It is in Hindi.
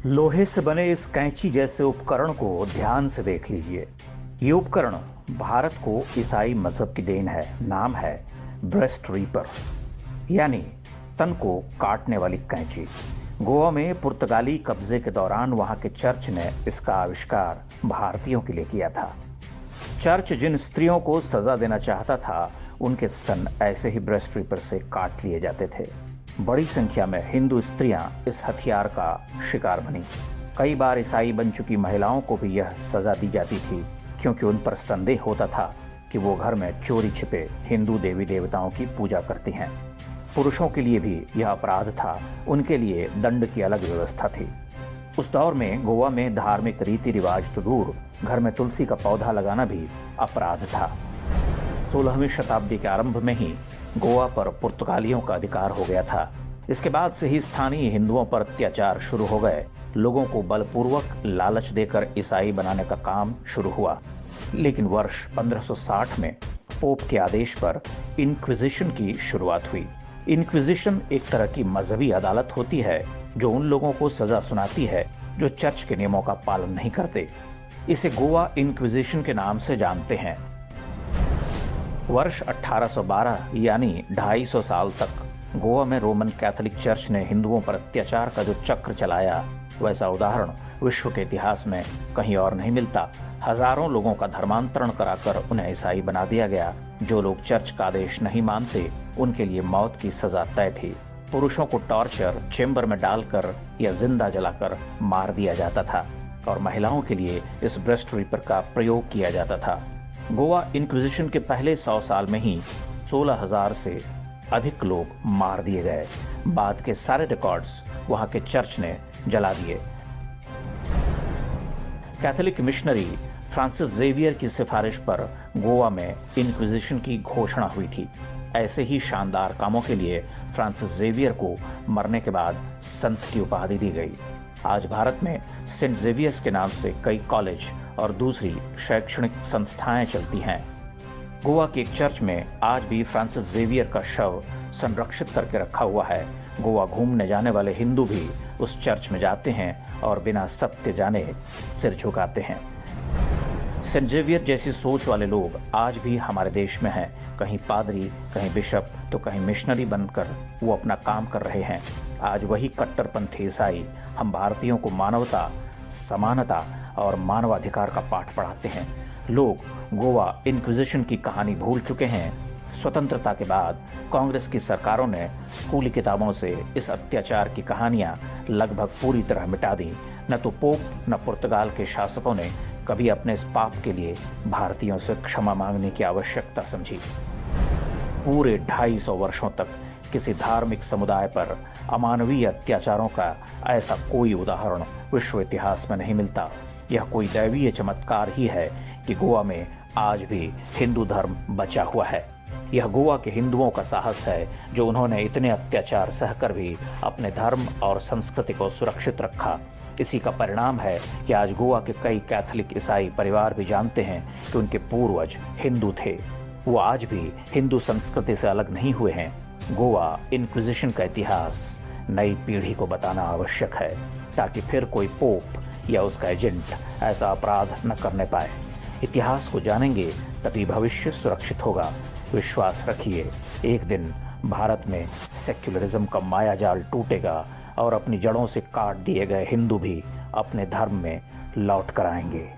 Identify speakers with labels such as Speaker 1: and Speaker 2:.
Speaker 1: लोहे से बने इस कैंची जैसे उपकरण को ध्यान से देख लीजिए। ये उपकरण भारत को ईसाई मजहब की देन है। नाम है ब्रेस्ट रीपर, यानी तन को काटने वाली कैंची। गोवा में पुर्तगाली कब्जे के दौरान वहां के चर्च ने इसका आविष्कार भारतीयों के लिए किया था। चर्च जिन स्त्रियों को सजा देना चाहता था, उनके स्तन ऐसे ही ब्रेस्ट रीपर से काट लिए जाते थे। बड़ी संख्या में हिंदू स्त्रियां इस हथियार का शिकार बनी। कई बार ईसाई बन चुकी महिलाओं को भी यह सजा दी जाती थी, क्योंकि उन पर संदेह होता था कि वो घर में चोरी छिपे हिंदू देवी देवताओं की पूजा करती हैं। पुरुषों के लिए भी यह अपराध था। उनके लिए दंड की अलग व्यवस्था थी। उस दौर में गोवा में धार्मिक रीति रिवाज तो दूर, घर में तुलसी का पौधा लगाना भी अपराध था। 16वीं शताब्दी के आरंभ में ही गोवा पर पुर्तगालियों का अधिकार हो गया था। इसके बाद से ही स्थानीय हिंदुओं पर अत्याचार शुरू हो गए। लोगों को बलपूर्वक लालच देकर ईसाई बनाने का काम शुरू हुआ। लेकिन वर्ष 1560 में पोप के आदेश पर इंक्विजिशन की शुरुआत हुई। इंक्विजिशन एक तरह की मजहबी अदालत होती है जो उन लोगों को सजा सुनाती है जो चर्च के नियमों का पालन नहीं करते। इसे गोवा इंक्विजिशन के नाम से जानते हैं। वर्ष 1812 यानी 250 साल तक गोवा में रोमन कैथोलिक चर्च ने हिंदुओं पर अत्याचार का जो चक्र चलाया, वैसा उदाहरण विश्व के इतिहास में कहीं और नहीं मिलता। हजारों लोगों का धर्मांतरण कराकर उन्हें ईसाई बना दिया गया। जो लोग चर्च का आदेश नहीं मानते, उनके लिए मौत की सजा तय थी। पुरुषों को टॉर्चर चेंबर में डालकर या जिंदा जलाकर मार दिया जाता था और महिलाओं के लिए इस ब्रेस्ट रीपर का प्रयोग किया जाता था। गोवा इंक्विजिशन के पहले 100 साल में ही 16,000 से अधिक लोग मार दिए गए। बाद के सारे रिकॉर्ड्स वहां के चर्च ने जला दिए। कैथोलिक मिशनरी फ्रांसिस जेवियर की सिफारिश पर गोवा में इंक्विजिशन की घोषणा हुई थी। ऐसे ही शानदार कामों के लिए फ्रांसिस जेवियर को मरने के बाद संत की उपाधि दी गई। आज भारत में सेंट जेवियर्स के नाम से कई कॉलेज और दूसरी शैक्षणिक संस्थाएं चलती हैं। गोवा के एक चर्च में आज भी फ्रांसिस जेवियर का शव संरक्षित करके रखा हुआ है। गोवा घूमने जाने वाले हिंदू भी उस चर्च में जाते हैं और बिना सत्य जाने सिर झुकाते हैं। सेंट जेवियर जैसी सोच वाले लोग आज भी हमारे देश में हैं। कहीं पादरी, कहीं बिशप, तो कहीं मिशनरी बनकर वो अपना काम कर रहे हैं। आज वही कट्टरपंथी ईसाई हम भारतीयों को मानवता, समानता और मानवाधिकार का पाठ पढ़ाते हैं। लोग गोवा इंक्विजिशन की कहानी भूल चुके हैं। स्वतंत्रता के बाद कांग्रेस की सरकारों ने स्कूली किताबों से इस अत्याचार की कहानियां लगभग पूरी तरह मिटा दी। न तो पोप न पुर्तगाल के शासकों ने कभी अपने इस पाप के लिए भारतीयों से क्षमा मांगने की आवश्यकता समझी। पूरे 250 वर्षों तक किसी धार्मिक समुदाय पर अमानवीय अत्याचारों का ऐसा कोई उदाहरण विश्व इतिहास में नहीं मिलता। यह कोई दैवीय चमत्कार ही है कि गोवा में आज भी हिंदू धर्म बचा हुआ है। यह गोवा के हिंदुओं का साहस है जो उन्होंने इतने अत्याचार सहकर भी अपने धर्म और संस्कृति को सुरक्षित रखा। इसी का परिणाम है कि आज गोवा के कई कैथोलिक ईसाई परिवार भी जानते हैं कि उनके पूर्वज हिंदू थे। वो आज भी हिंदू संस्कृति से अलग नहीं हुए हैं। गोवा इंक्विजिशन का इतिहास नई पीढ़ी को बताना आवश्यक है, ताकि फिर कोई पोप या उसका एजेंट ऐसा अपराध न करने पाए। इतिहास को जानेंगे तभी भविष्य सुरक्षित होगा। विश्वास रखिए, एक दिन भारत में सेक्युलरिज्म का मायाजाल टूटेगा और अपनी जड़ों से काट दिए गए हिंदू भी अपने धर्म में लौट कर आएंगे।